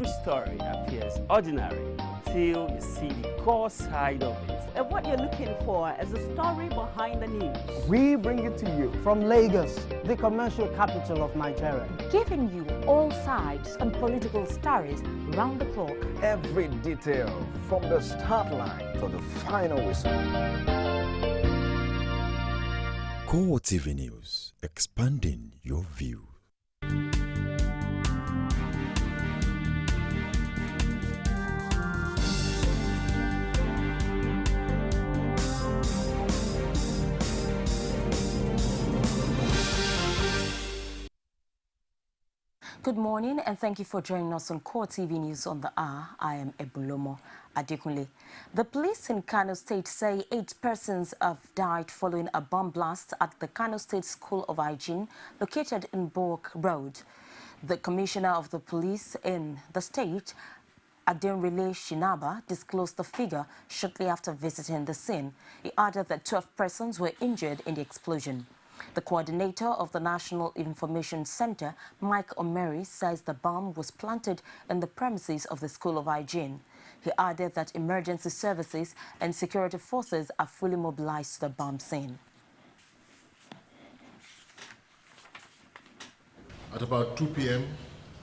Every story appears ordinary till you see the core side of it. And what you're looking for is the story behind the news. We bring it to you from Lagos, the commercial capital of Nigeria. Giving you all sides and political stories round the clock. Every detail from the start line to the final whistle. Core TV News, expanding your view. Good morning and thank you for joining us on Core TV News on the hour. I am Ebulomo Adekunle. The police in Kano State say 8 persons have died following a bomb blast at the Kano State School of Hygiene located in Bork Road. The commissioner of the police in the state, Adenrile Shinaba, disclosed the figure shortly after visiting the scene. He added that 12 persons were injured in the explosion. The coordinator of the National Information Center, Mike Omeri, says the bomb was planted in the premises of the School of Hygiene. He added that emergency services and security forces are fully mobilized to the bomb scene. At about 2 p.m.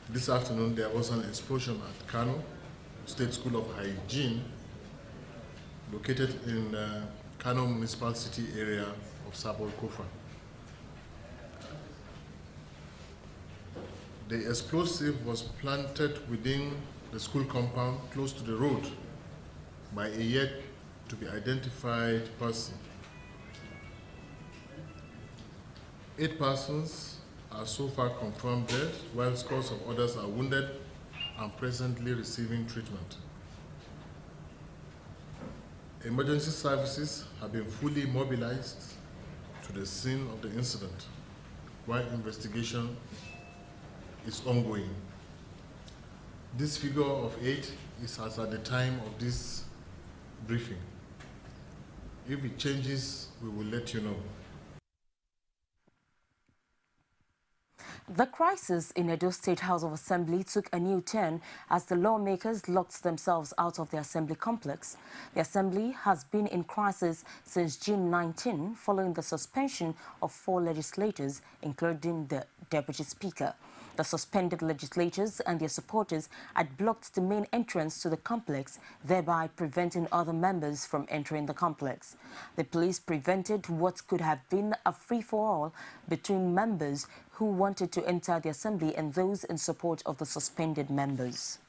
this afternoon, there was an explosion at Kano State School of Hygiene, located in Kano Municipal City area of Sabol Kofa. The explosive was planted within the school compound close to the road by a yet to be identified person. 8 persons are so far confirmed dead, while scores of others are wounded and presently receiving treatment. Emergency services have been fully mobilized to the scene of the incident, while investigation is ongoing. This figure of 8 is as at the time of this briefing. If it changes, we will let you know. The crisis in Edo State House of Assembly took a new turn as the lawmakers locked themselves out of the assembly complex. The assembly has been in crisis since June 19, following the suspension of 4 legislators, including the deputy speaker. The suspended legislators and their supporters had blocked the main entrance to the complex, thereby preventing other members from entering the complex. The police prevented what could have been a free-for-all between members who wanted to enter the assembly and those in support of the suspended members.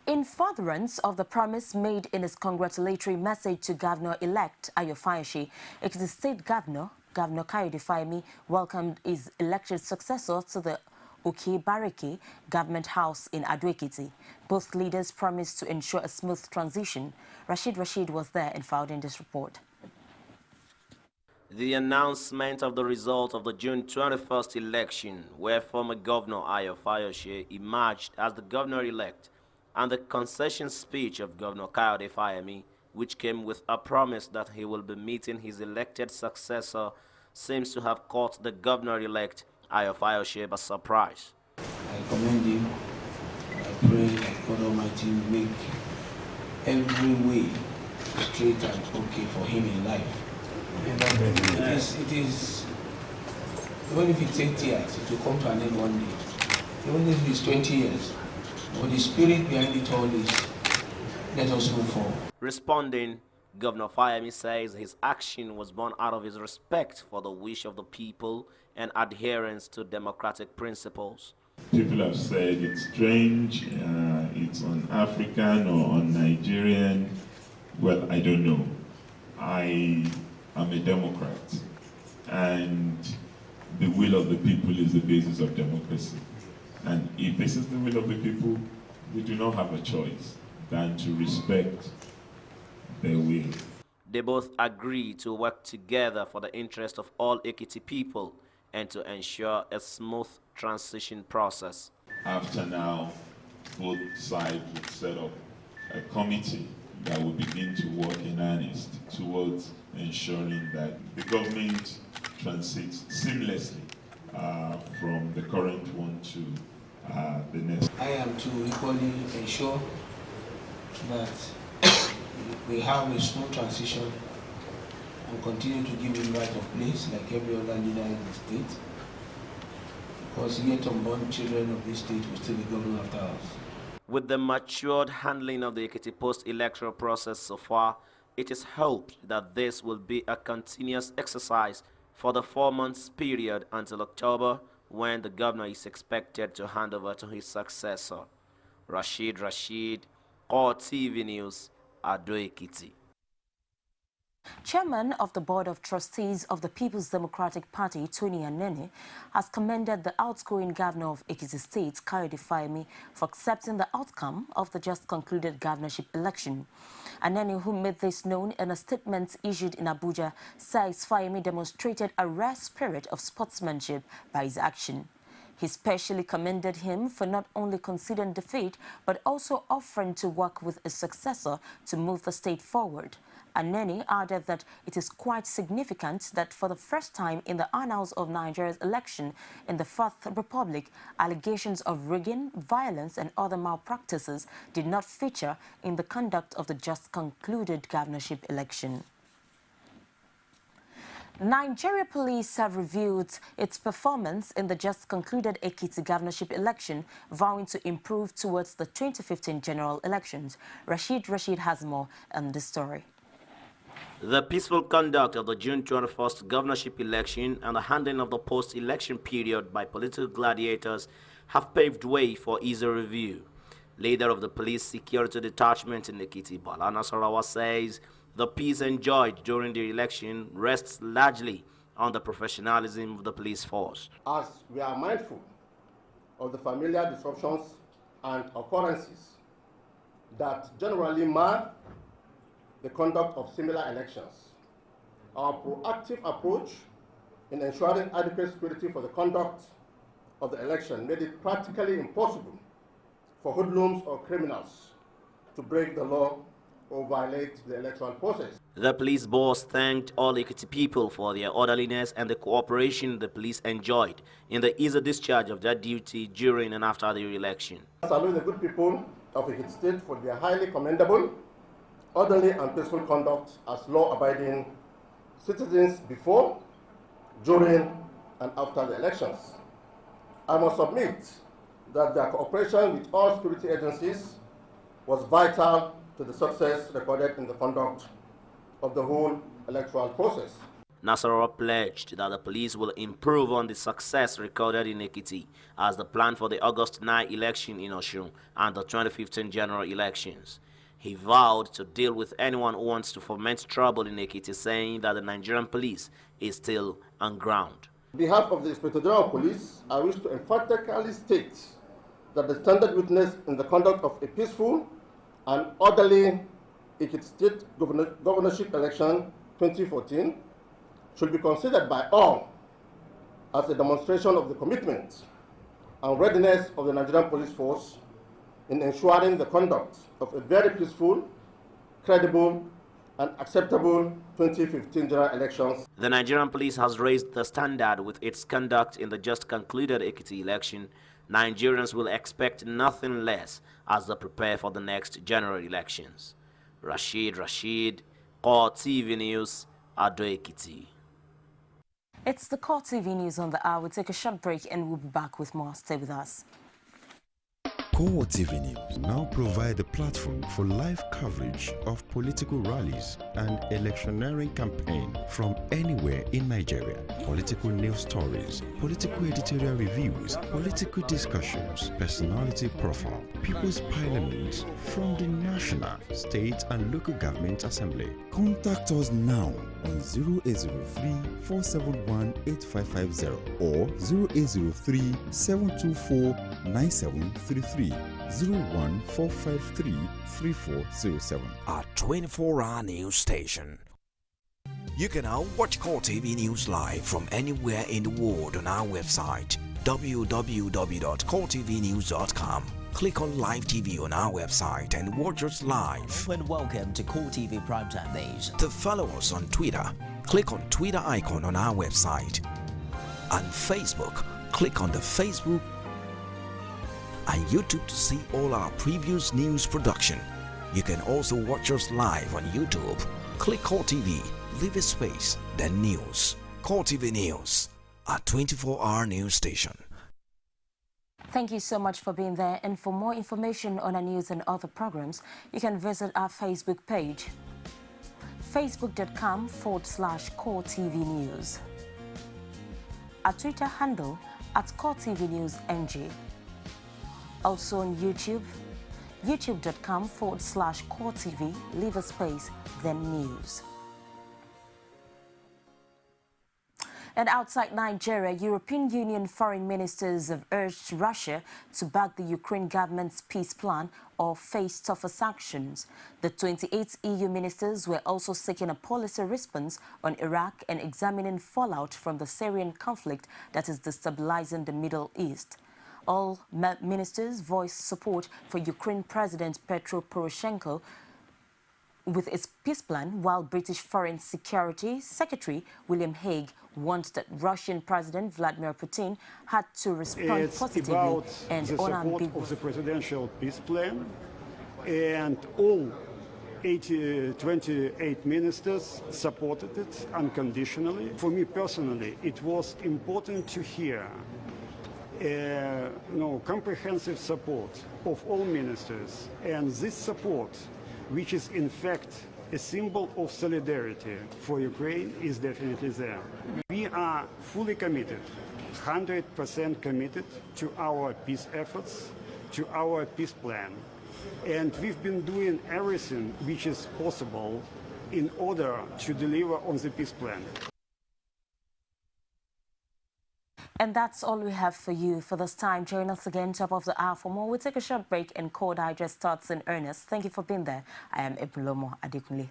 In furtherance of the promise made in his congratulatory message to Governor-elect Ayo Fayoshi, Ekiti State Governor Kayode Fayemi welcomed his elected successor to the Oke Bariki government house in Ado-Ekiti. Both leaders promised to ensure a smooth transition. Rashid was there and filed in this report. The announcement of the result of the June 21st election, where former Governor Ayo Fayoshi emerged as the governor-elect, and the concession speech of Governor Kayode Fayemi, which came with a promise that he will be meeting his elected successor, seems to have caught the governor-elect Ayo Fayoshi by surprise. I commend him. I pray that God Almighty will make every way straight and okay for him in life. It is, even if it takes years, it will come to an end one day. Even if it's 20 years, but the spirit behind it all is, let us move forward. Responding, Governor Fayemi says his action was born out of his respect for the wish of the people and adherence to democratic principles. People have said it's strange, it's un-African or un-Nigerian. Well, I don't know. I am a Democrat, and the will of the people is the basis of democracy. And if this is the will of the people, we do not have a choice than to respect their will. They both agree to work together for the interest of all Ekiti people and to ensure a smooth transition process. After now, both sides will set up a committee that will begin to work in earnest towards ensuring that the government transits seamlessly from the current one to the next. I am to equally ensure that we have a smooth transition and continue to give him right of place like every other leader in the state, because yet unborn children of this state will still be governor after us. With the matured handling of the Ekiti post-electoral process so far, it is hoped that this will be a continuous exercise for the 4 months period until October, when the governor is expected to hand over to his successor. Rashid, Core TV News, Ado Ekiti. Chairman of the Board of Trustees of the People's Democratic Party, Tony Anene, has commended the outgoing governor of Ekiti State, Kayode Fayemi, for accepting the outcome of the just concluded governorship election. Anene, who made this known in a statement issued in Abuja, says Fayemi demonstrated a rare spirit of sportsmanship by his action. He specially commended him for not only conceding defeat, but also offering to work with a successor to move the state forward. Anene added that it is quite significant that for the first time in the annals of Nigeria's election in the Fourth Republic, allegations of rigging, violence and other malpractices did not feature in the conduct of the just concluded governorship election. Nigeria police have reviewed its performance in the just concluded Ekiti governorship election, vowing to improve towards the 2015 general elections. Rashid has more on this story. The peaceful conduct of the June 21st governorship election and the handling of the post-election period by political gladiators have paved way for easy review. Leader of the police security detachment in Ekiti, Bala Nasarawa, says the peace enjoyed during the election rests largely on the professionalism of the police force. As we are mindful of the familiar disruptions and occurrences that generally mar the conduct of similar elections, our proactive approach in ensuring adequate security for the conduct of the election made it practically impossible for hoodlums or criminals to break the law or violate the electoral process. The police boss thanked all Ekiti people for their orderliness and the cooperation the police enjoyed in the easy discharge of their duty during and after the election. I salute the good people of Ekiti State for their highly commendable, orderly and peaceful conduct as law-abiding citizens before, during and after the elections. I must submit that their cooperation with all security agencies was vital to the success recorded in the conduct of the whole electoral process. Nasarawa pledged that the police will improve on the success recorded in Ekiti as the plan for the August 9 election in Osun and the 2015 general elections. He vowed to deal with anyone who wants to foment trouble in Ekiti, saying that the Nigerian police is still on ground. On behalf of the Inspector General of Police, I wish to emphatically state that the standard witnessed in the conduct of a peaceful and orderly Ekiti State governorship election 2014 should be considered by all as a demonstration of the commitment and readiness of the Nigerian police force in ensuring the conduct of a very peaceful, credible, and acceptable 2015 general elections. The Nigerian police has raised the standard with its conduct in the just concluded Ekiti election. Nigerians will expect nothing less as they prepare for the next general elections. Rashid, Core TV News, Ado Ekiti. It's the Core TV News on the hour. We'll take a short break and we'll be back with more. Stay with us. Core TV News now provide a platform for live coverage of political rallies and electioneering campaign from anywhere in Nigeria. Political news stories, political editorial reviews, political discussions, personality profile, People's Parliament from the National, State and Local Government Assembly. Contact us now on 0803-471-8550 or 0803-724-9733. 01453-3407. Our 24-hour news station. You can now watch Core TV News live from anywhere in the world on our website www.coretvnews.com. Click on Live TV on our website and watch us live. And welcome to Core TV Primetime Days. To follow us on Twitter, click on Twitter icon on our website. On Facebook, click on the Facebook and YouTube to see all our previous news production. You can also watch us live on YouTube. Click Core TV, leave a space, then News. Core TV News, a 24-hour news station. Thank you so much for being there. And for more information on our news and other programs, you can visit our Facebook page, facebook.com/Core TV News. Our Twitter handle @Core TV News NG. Also on YouTube, youtube.com/Core TV, leave a space, then News. And outside Nigeria, European Union foreign ministers have urged Russia to back the Ukraine government's peace plan or face tougher sanctions. The 28 EU ministers were also seeking a policy response on Iraq and examining fallout from the Syrian conflict that is destabilizing the Middle East. All ministers voiced support for Ukraine President Petro Poroshenko with its peace plan, while British Foreign Security Secretary William Hague warned that Russian President Vladimir Putin had to respond positively and unambiguously. Of the presidential peace plan, and all 28 ministers supported it unconditionally. For me personally, it was important to hear comprehensive support of all ministers, and this support, which is in fact a symbol of solidarity for Ukraine, is definitely there. We are fully committed, 100% committed to our peace efforts, to our peace plan. And we've been doing everything which is possible in order to deliver on the peace plan. And that's all we have for you for this time. Join us again, top of the hour. For more, we'll take a short break and Core Digest starts in earnest. Thank you for being there. I am Ebulomo Adekunle.